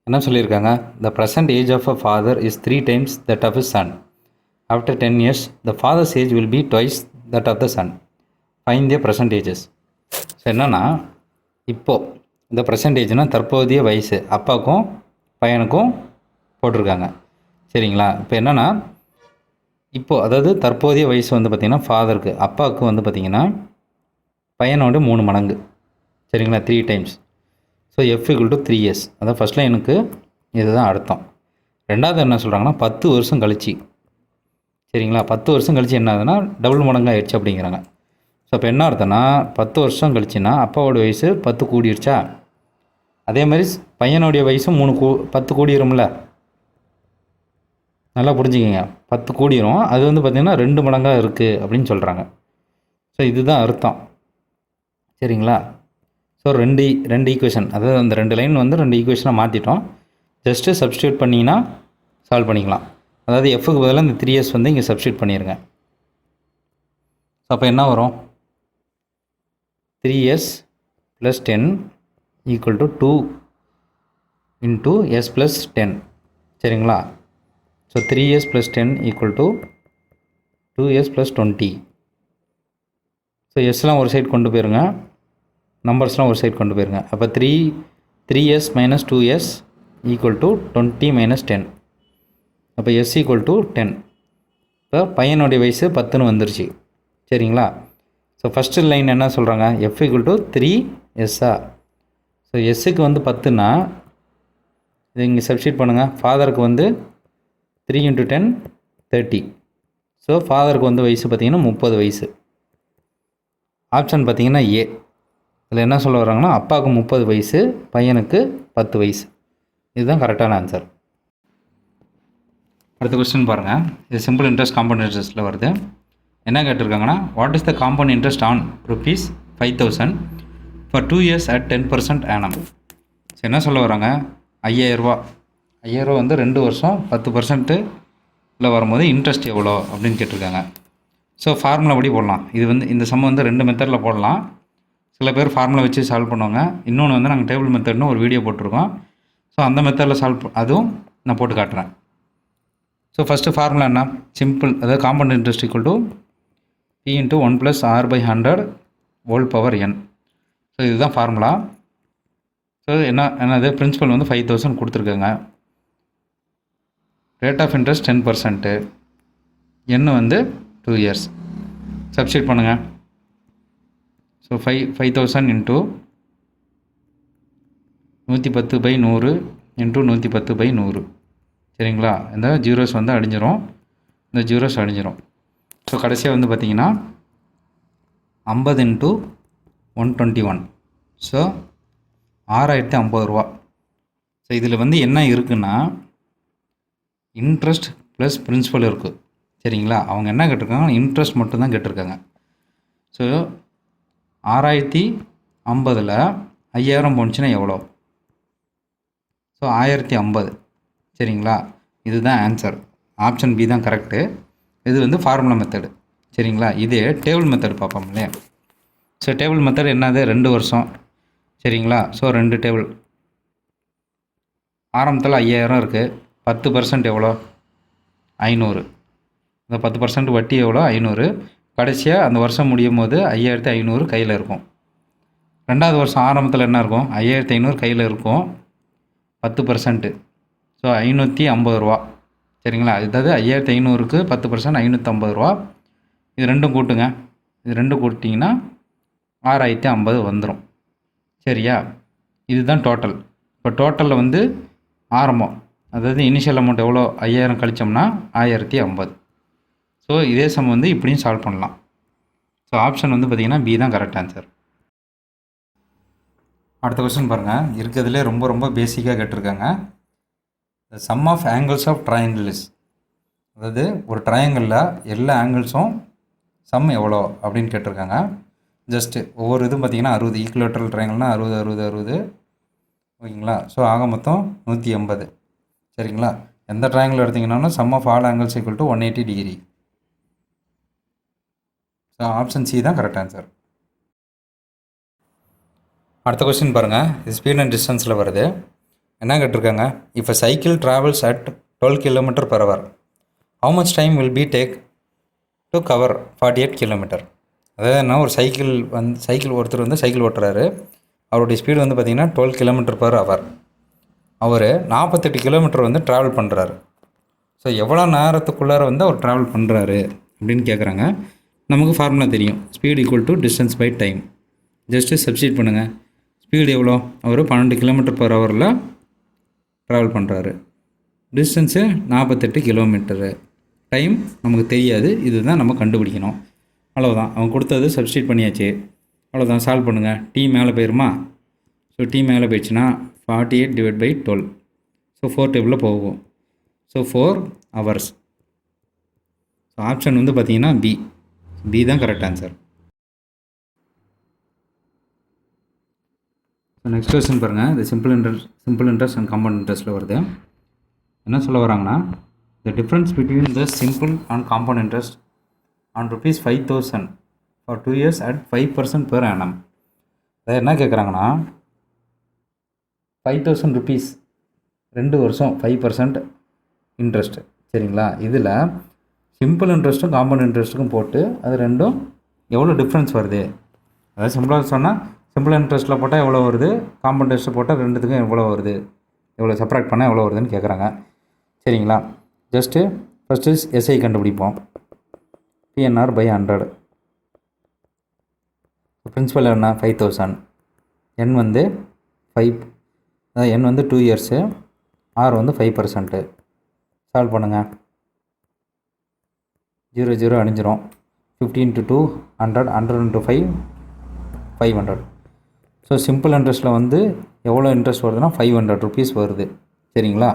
என்ன சொல்லியிருக்காங்க? The present age of a father is 3 times that of his son. After 10 years the father's age will be twice that of the son. Find the present ages. So என்னென்னா, இப்போது இந்த ப்ரெசன்டேஜ்னால் தற்போதைய வயசு அப்பாவுக்கும் பையனுக்கும் போட்டிருக்காங்க. சரிங்களா? இப்போ என்னென்னா, இப்போது அதாவது தற்போதைய வயசு வந்து பார்த்திங்கன்னா ஃபாதருக்கு, அப்பாவுக்கு வந்து பார்த்திங்கன்னா பையனோட 3 மடங்கு. சரிங்களா? 3 times. So F = 3 years. அதான் ஃபஸ்ட் லைனுக்கு இதுதான் அர்த்தம். ரெண்டாவது என்ன சொல்கிறாங்கன்னா, 10 வருஷம் கழிச்சு. சரிங்களா? 10 வருஷம் கழிச்சு என்ன ஆகுதுன்னா டபுள் மடங்கு ஆயிடுச்சு அப்படிங்கிறாங்க. ஸோ இப்போ என்ன அர்த்தம்னா, 10 வருஷம் கழிச்சுன்னா அப்பாவோட வயசு 10 கூடிருச்சா? அதே மாதிரி பையனுடைய வயசும் 10 கூடிரும்ல. நல்லா புரிஞ்சுக்கங்க. 10 கூடிரும். அது வந்து பார்த்திங்கன்னா 2 மடங்காக இருக்குது அப்படின்னு சொல்கிறாங்க. ஸோ இதுதான் அர்த்தம். சரிங்களா? ஸோ ரெண்டு ஈக்குவேஷன், அதாவது அந்த 2 லைன் வந்து 2 ஈக்குவேஷனாக மாற்றிட்டோம். ஜஸ்ட்டு சப்ஸ்டியூட் பண்ணிங்கன்னா சால்வ் பண்ணிக்கலாம். அதாவது எஃப்க்கு பதிலாக இந்த 3s வந்து இங்கே சப்ஸ்டியூட் பண்ணிடுங்க. ஸோ அப்போ என்ன வரும்? 3s + 10 = 2 × s + 10. சரிங்களா? So 3s + 10 = 2s + 20. ஸோ எஸ்லாம் ஒரு சைடு கொண்டு போயிருங்க, நம்பர்ஸ்லாம் ஒரு சைடு கொண்டு போயிருங்க. அப்போ 3s - 2s = 20 - 10. அப்போ s = 10. இப்போ பையனுடைய வயசு 10ன்னு வந்துருச்சு. சரிங்களா? ஸோ ஃபஸ்ட்டு லைன் என்ன சொல்கிறாங்க? f = 3s. ஸோ எஸ்ஸுக்கு வந்து 10ன்னா இது இங்கே சப்ஸ்டியூட் பண்ணுங்கள். ஃபாதருக்கு வந்து 3 × 10 30. ஸோ ஃபாதருக்கு வந்து வயசு பார்த்திங்கன்னா 30 வயசு. ஆப்ஷன் பார்த்திங்கன்னா ஏ. இதில் என்ன சொல்ல வர்றாங்கன்னா அப்பாவுக்கு 30 வயசு, பையனுக்கு 10 வயசு. இதுதான் கரெக்டான ஆன்சர். அடுத்த கொஸ்டின் பாருங்கள். இது சிம்பிள் இன்ட்ரெஸ்ட் காம்பவுண்ட் இன்ட்ரெஸ்ட்டில் வருது. என்ன கேட்டிருக்காங்கன்னா, what is the compound interest on ₹5,000 for 2 years at 10% annum? So என்ன சொல்ல வராங்க? 5,000 வந்து 2 வருஷம் 10% வரும்போது இன்ட்ரெஸ்ட் எவ்வளோ அப்படின்னு கேட்டிருக்காங்க. ஸோ ஃபார்முலா படி போடலாம். இது வந்து இந்த சம் வந்து 2 மெத்தடில் போடலாம். சில பேர் ஃபார்முலா வச்சு சால்வ் பண்ணுவாங்க. இன்னொன்று வந்து நாங்கள் டேபிள் மெத்தட்னு ஒரு வீடியோ போட்டிருக்கோம். ஸோ அந்த மெத்தடில் அதுவும் நான் போட்டு காட்டுறேன். ஸோ ஃபஸ்ட்டு ஃபார்முலா என்ன? சிம்பிள். அதாவது compound interest = P × 1 + R/100 whole n. So இதுதான் ஃபார்முலா. ஸோ என்னது பிரின்சிபல் வந்து 5,000 கொடுத்துருக்காங்க. Rate of interest 10%. n வந்து 2 years. சப்ஸ்டியூட் பண்ணுங்கள். ஸோ 5,000 × 110/100 × 110/100. சரிங்களா? இந்த ஜீரோஸ் வந்து அடிஞ்சிரும், இந்த ஜீரோஸ் அடிஞ்சிரும். ஸோ கடைசியாக வந்து பார்த்திங்கன்னா 50 × 121. ஸோ 6,050 ரூபா. ஸோ இதில் வந்து என்ன இருக்குன்னா இன்ட்ரெஸ்ட் ப்ளஸ் பிரின்சிபல் இருக்குது. சரிங்களா? அவங்க என்ன கேட்டிருக்காங்க? இன்ட்ரெஸ்ட் மட்டும்தான் கேட்டிருக்காங்க. ஸோ 6,050ல் 5,000 போணுச்சுன்னா எவ்வளோ? ஸோ 1,050. சரிங்களா? இதுதான் ஆன்சர். ஆப்ஷன் பி தான் கரெக்டு. இது வந்து ஃபார்முலா மெத்தடு. சரிங்களா? இதே டேபிள் மெத்தடு பார்ப்போம் இல்லையா? ஸோ டேபிள் மெத்தட் என்னது? 2 வருஷம். சரிங்களா? So 2 table. ஆரம்பத்தில் 5,000 இருக்குது. 10% எவ்வளோ? 500. இந்த 10% வட்டி எவ்வளோ? 500. கடைசியாக அந்த வருஷம் முடியும் போது 5,500 கையில் இருக்கும். 2வது வருஷம் ஆரம்பத்தில் என்ன இருக்கும்? 5,500 கையில் இருக்கும், 10%. ஸோ 550 ரூபா. சரிங்களா? அதாவது 5,500க்கு 10% 550 ரூபா. இது ரெண்டும் கூட்டுங்க. இது ரெண்டும் கூட்டிங்கன்னா 6,050 வந்துடும். சரியா? இதுதான் டோட்டல். இப்போ டோட்டலில் வந்து ஆரம்பம், அதாவது இனிஷியல் அமௌண்ட் எவ்வளோ? 5,000 கழிச்சோம்னா 1,050. ஸோ இதே சம் வந்து இப்படியும் சால்வ் பண்ணலாம். ஸோ ஆப்ஷன் வந்து பார்த்திங்கன்னா பி தான் கரெக்ட் ஆன்சர். அடுத்த கொஸ்டின் பாருங்கள். இருக்கிறதுலே ரொம்ப ரொம்ப பேசிக்காக கேட்டிருக்காங்க. The sum of angles of triangles. அதாவது ஒரு ட்ரையாங்கிளில் எல்லா ஆங்கிள்ஸும் சம் எவ்வளோ அப்படின்னு கேட்டிருக்காங்க. ஜஸ்ட்டு ஒவ்வொரு இதுவும் பார்த்திங்கன்னா 60. ஈக்குலேட்ரல் ட்ரையாங்கிள்னால் 60 60 60. ஓகேங்களா? ஸோ ஆக மொத்தம் 180. சரிங்களா? எந்த ட்ரையாங்கிள் எடுத்திங்கன்னாலும் sum of all angles = 180 degree. So option C தான் கரெக்ட் ஆன்சர். அடுத்த கொஸ்டின் பாருங்கள். இது ஸ்பீட் அண்ட் டிஸ்டன்ஸில் வருது. என்ன கேட்டிருக்காங்க? If a cycle travels at 12 km/h, how much time will be take to cover 48 km? அதாவது என்ன, ஒரு சைக்கிள் ஒருத்தர் வந்து சைக்கிள் ஓட்டுறாரு. அவருடைய ஸ்பீடு வந்து பார்த்திங்கன்னா 12 km/h. அவர் 48 கிலோமீட்டர் வந்து ட்ராவல் பண்ணுறாரு. ஸோ எவ்வளோ நேரத்துக்குள்ளார வந்து அவர் ட்ராவல் பண்ணுறாரு அப்படின்னு கேட்குறாங்க. நமக்கு ஃபார்முலா தெரியும். Speed = distance by time. Just substitute பண்ணுங்கள். ஸ்பீடு எவ்வளோ? அவர் 12 km/h ட்ராவல் பண்ணுறாரு. Distance 48 kilometre. டைம் நமக்கு தெரியாது. இதுதான் நம்ம கண்டுபிடிக்கணும். அவ்வளோதான். அவங்க கொடுத்தது சப்ஸ்டியூட் பண்ணியாச்சு. அவ்வளோதான். சால்வ் பண்ணுங்கள். டி மேலே போயிருமா? ஸோ டி மேலே போயிடுச்சுன்னா 48 / 12. ஸோ 4 டேபிளில் போகும். So 4 hours. ஸோ ஆப்ஷன் வந்து பார்த்தீங்கன்னா பி தான் correct answer. So next question பாருங்கள். இது சிம்பிள் இன்ட்ரெஸ்ட் அண்ட் காம்பவுண்ட் இன்ட்ரெஸ்ட்டில் வருது. என்ன சொல்ல வராங்கன்னா, the difference between the simple and compound interest on ₹5,000 for 2 years at 5% per annum. அதாவது என்ன கேட்குறாங்கன்னா, ₹5,000 2 வருஷம் 5% இன்ட்ரெஸ்ட்டு. சரிங்களா? இதில் சிம்பிள் இன்ட்ரெஸ்ட்டும் காம்பவுண்ட் இன்ட்ரெஸ்ட்டுக்கும் போட்டு அது ரெண்டும் எவ்வளோ டிஃப்ரென்ஸ் வருது, அதாவது சிம்பிளாக சொன்னால் சிம்பிள் இன்ட்ரெஸ்ட்டில் போட்டால் எவ்வளோ வருது, காம்பவுண்ட் இன்ட்ரெஸ்ட்டில் போட்டால் ரெண்டுத்துக்கும் எவ்வளோ வருது, எவ்வளோ செப்பரேட் பண்ணால் எவ்வளோ வருதுன்னு கேட்குறாங்க. சரிங்களா? ஜஸ்ட்டு ஃபஸ்ட்டு எஸ்ஐ கண்டுபிடிப்போம். PNR by 100. பிரின்சிபல் என்ன 5,000, N வந்து 5, அதாவது N வந்து 2 years, R வந்து 5%. சால்வ் பண்ணுங்கள். 0 0 அடிஞ்சிரும். 50 into 2 100, 100 into 5 500. ஸோ சிம்பிள் இன்ட்ரெஸ்ட்டில் வந்து எவ்வளோ இன்ட்ரெஸ்ட் வருதுன்னா ₹500 வருது. சரிங்களா?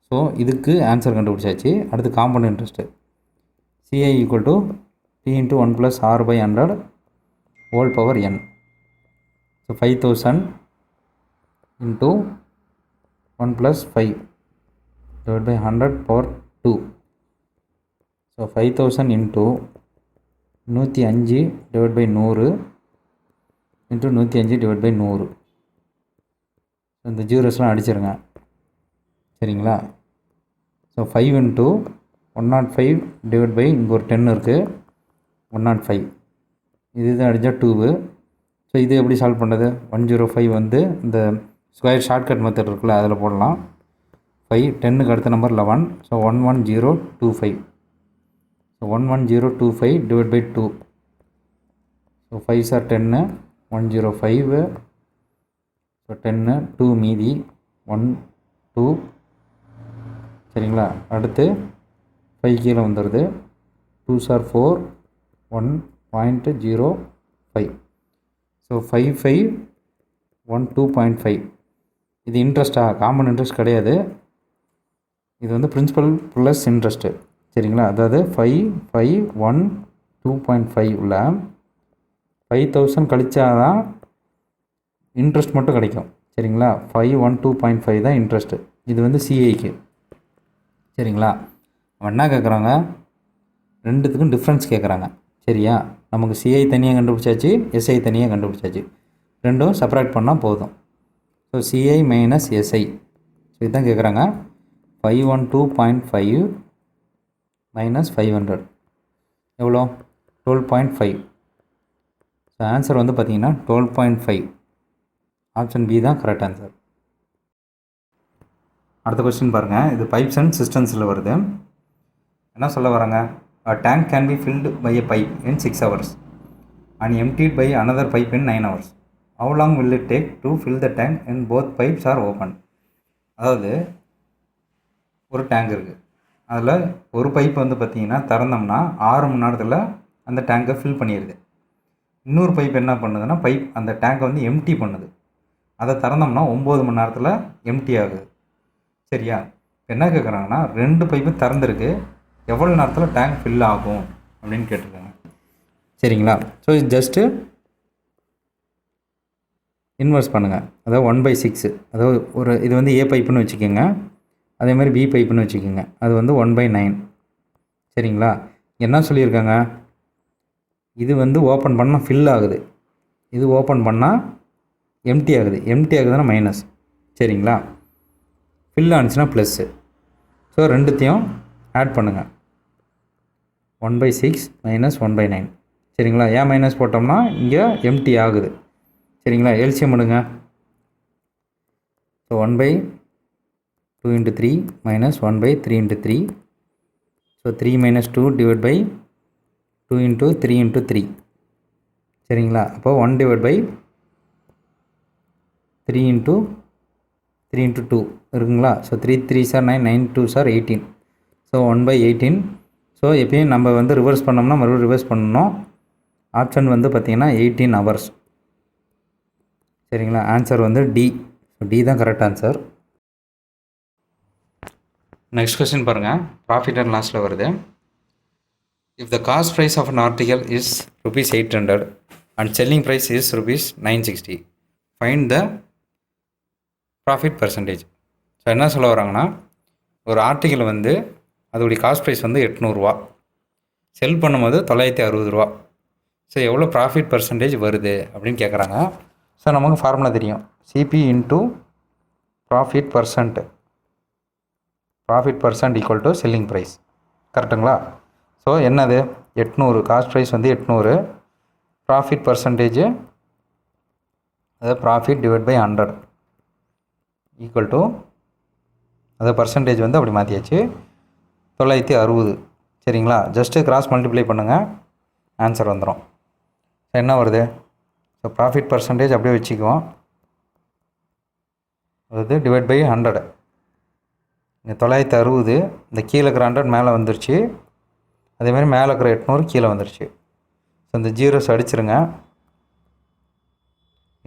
ஸோ இதுக்கு ஆன்சர் கண்டுபிடிச்சாச்சு. அடுத்து compound interest. CI equal to P into 1 plus R by 100 whole power N. So 5,000 into 1 plus 5 divided by 100 power 2. So 5,000 into 105 divided by 100 into 105 divided by 100. இந்த ஜீரோஸ்லாம் அடிச்சிருங்க. சரிங்களா? ஸோ 5 into 105 divided by இங்கே ஒரு 10 இருக்குது, 105. இதுதான் அடித்தா 2. So இது எப்படி solve பண்ணுறது? 105 வந்து இந்த ஸ்கொயர் ஷார்ட்கட் மெத்தட் இருக்குல்ல, அதில் போடலாம். 5 10க்கு அடுத்த number 11. So 11025. So 11025 divided by 2. So 5s are 10, 105. So 10 2 மீதி 1 2. சரிங்களா? அடுத்து 5 கீழே வந்துடுது. 2s are 4, 1.05. ஸோ 5512.5. இது இன்ட்ரெஸ்ட்டா? காமன் இன்ட்ரெஸ்ட் கிடையாது. இது வந்து பிரின்சிபல் ப்ளஸ் இன்ட்ரெஸ்ட்டு. சரிங்களா? அதாவது 5512.5 உள்ள 5,000 கழிச்சாதான் இன்ட்ரெஸ்ட் மட்டும் கிடைக்கும். சரிங்களா? 512.5 தான் இன்ட்ரெஸ்ட்டு. இது வந்து சிஐக்கு. சரிங்களா? அவன் என்ன கேட்குறாங்க, ரெண்டுத்துக்கும் டிஃப்ரென்ஸ் கேட்குறாங்க. சரியா? நமக்கு சிஐ தனியாக கண்டுபிடிச்சாச்சு, எஸ்ஐ தனியாக கண்டுபிடிச்சாச்சு. ரெண்டும் செப்பரேட் பண்ணால் போதும். So CI minus SI. So இதுதான் கேட்குறாங்க. 512.5 மைனஸ் 500 எவ்வளோ? 12.5. ஸோ ஆன்சர் வந்து பார்த்தீங்கன்னா 12.5. ஆப்ஷன் பி தான் கரெக்ட் ஆன்சர். அடுத்த கொஸ்டின் பாருங்கள். இது பைப்ஸ் அண்ட் சிஸ்டம்ஸில் வருது. என்ன சொல்ல வராங்க? A tank can be filled by a pipe in 6 hours and emptied by another pipe in 9 hours. How long will it take to fill the tank when both pipes are open? அதாவது ஒரு tank இருக்குது. அதில் ஒரு pipe வந்து பார்த்திங்கன்னா திறந்தோம்னா 6 மணி நேரத்தில் அந்த டேங்கை ஃபில் பண்ணிடுது. இன்னொரு பைப் என்ன பண்ணுதுன்னா அந்த டேங்கை வந்து எம்டி பண்ணுது. அதை திறந்தோம்னா 9 மணி நேரத்தில் எம்டி ஆகுது. சரியா? என்ன கேட்குறாங்கன்னா, 2 பைப்பும் திறந்துருக்கு, எவ்வளோ நேரத்தில் டேங்க் ஃபில் ஆகும் அப்படின்னு கேட்டிருக்காங்க. சரிங்களா? ஸோ இது ஜஸ்ட்டு இன்வெர்ஸ் பண்ணுங்கள். அதாவது 1/6. அதாவது இது வந்து ஏ பைப்புன்னு வச்சுக்கோங்க, அதே மாதிரி பி பைப்புன்னு வச்சுக்கோங்க. அது வந்து 1/9. சரிங்களா? என்ன சொல்லியிருக்காங்க, இது வந்து ஓப்பன் பண்ணால் ஃபில் ஆகுது, இது ஓப்பன் பண்ணால் எம்டி ஆகுது. எம்டி ஆகுதுன்னா மைனஸ். சரிங்களா? ஃபில் ஆனிச்சுன்னா ப்ளஸ்ஸு. ஸோ ரெண்டுத்தையும் ஆட் பண்ணுங்கள். 1/6 மைனஸ் 1/9. சரிங்களா? ஏன் மைனஸ் போட்டோம்னா இங்கே எம்டி ஆகுது. சரிங்களா? எல்சியம் பண்ணுங்க. So 1/2 into 3 minus 1/3 into 3. So 3 minus 2 divided by 2 into 3 into 3. சரிங்களா? அப்போ 1 divided by 3 into 2 இருக்குங்களா? So 3 3s are 9, 9 2s are 18. So 1/18. So எப்பயும் நம்ம வந்து ரிவர்ஸ் பண்ணோம்னா மறுபடியும் ரிவர்ஸ் பண்ணணும். ஆப்ஷன் வந்து பார்த்திங்கன்னா 18 hours. சரிங்களா? ஆன்சர் வந்து டி. டி தான் கரெக்ட் ஆன்சர். நெக்ஸ்ட் கொஸ்டின் பாருங்கள், ப்ராஃபிட் அண்ட் லாஸில் வருது. If the cost price of an article is ₹800 and selling price is ₹960, find the profit percentage. So என்ன சொல்ல வராங்கன்னா, ஒரு ஆர்டிக்கல் வந்து அதோடைய காஸ்ட் ப்ரைஸ் வந்து ₹800, செல் பண்ணும்போது ₹960. ஸோ எவ்வளோ ப்ராஃபிட் பர்சன்டேஜ் வருது அப்படின்னு கேட்குறாங்க. ஸோ நமக்கு ஃபார்முலா தெரியும், CP into profit percent equal to selling price. கரெக்டுங்களா? ஸோ என்னது, 800 காஸ்ட் ப்ரைஸ் வந்து 800, ப்ராஃபிட் பர்சன்டேஜ் அதாவது profit divide by 100 equal to, அதாவது பர்சன்டேஜ் வந்து அப்படி மாற்றியாச்சு, 960. சரிங்களா? ஜஸ்ட்டு கிராஸ் மல்டிப்ளை பண்ணுங்கள், ஆன்சர் வந்துடும். ஸோ என்ன வருது, ஸோ ப்ராஃபிட் பர்சன்டேஜ் அப்படியே வச்சுக்குவோம், அதாவது டிவைட் பை 100. இங்கே 960, இந்த கீழே இருக்கிற 100 மேலே வந்துருச்சு, அதேமாதிரி மேலே இருக்கிற 800 கீழே வந்துருச்சு. ஸோ இந்த ஜீரோஸ் அடிச்சிருங்க.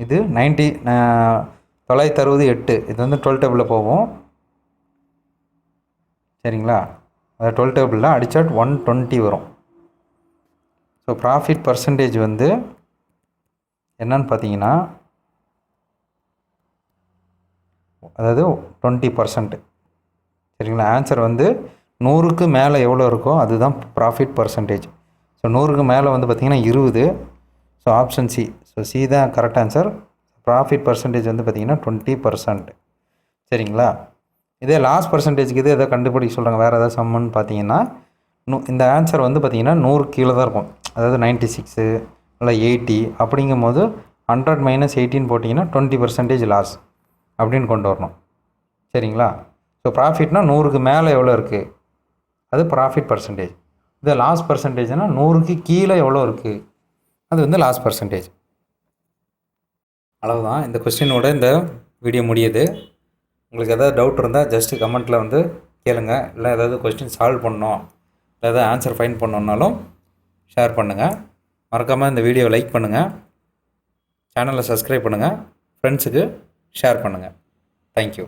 இது 960 8, இது வந்து 12 டேபிளில் போகும். சரிங்களா? அது 12 டேபிளில் அடித்தா 120 வரும். ஸோ ப்ராஃபிட் பர்சன்டேஜ் வந்து என்னன்னு பார்த்தீங்கன்னா, அதாவது 20%. சரிங்களா? ஆன்சர் வந்து 100க்கு மேலே எவ்வளோ இருக்கோ அதுதான் ப்ராஃபிட் பர்சன்டேஜ். ஸோ 100க்கு மேலே வந்து பார்த்திங்கன்னா 20. So option C. So C தான் கரெக்ட் ஆன்சர். ப்ராஃபிட் பர்சன்டேஜ் வந்து பார்த்திங்கன்னா 20%. சரிங்களா? இதே லாஸ் பர்சன்டேஜ்க்கு இது எதாவது கண்டுபிடிக்க சொல்கிறாங்க, வேறு ஏதாவது சம்முன்னு பார்த்தீங்கன்னா, இந்த ஆன்சர் வந்து பார்த்திங்கன்னா 100 கீழே தான் இருக்கும். அதாவது 96 இல்லை 80 அப்படிங்கும் போது 100 - 18 போட்டிங்கன்னா 20% லாஸ் அப்படின்னு கொண்டு வரணும். சரிங்களா? ஸோ ப்ராஃபிட்னா 100க்கு மேலே எவ்வளோ இருக்குது அது ப்ராஃபிட் பர்சன்டேஜ். இது லாஸ் பர்சன்டேஜ்னால் 100க்கு கீழே எவ்வளோ இருக்குது அது வந்து லாஸ் பர்சன்டேஜ். அவ்வளவுதான், இந்த கொஸ்டினோட இந்த வீடியோ முடியுது. உங்களுக்கு எதாவது டவுட் இருந்தால் ஜஸ்ட்டு கமெண்ட்டில் வந்து கேளுங்க. இல்லை ஏதாவது கொஸ்டின் சால்வ் பண்ணணும், இல்லை ஏதாவது ஆன்சர் ஃபைண்ட் பண்ணணுன்னாலும் ஷேர் பண்ணுங்கள். மறக்காமல் இந்த வீடியோவை லைக் பண்ணுங்கள், சேனலை சப்ஸ்கிரைப் பண்ணுங்கள், ஃப்ரெண்ட்ஸுக்கு ஷேர் பண்ணுங்கள். தேங்க்யூ.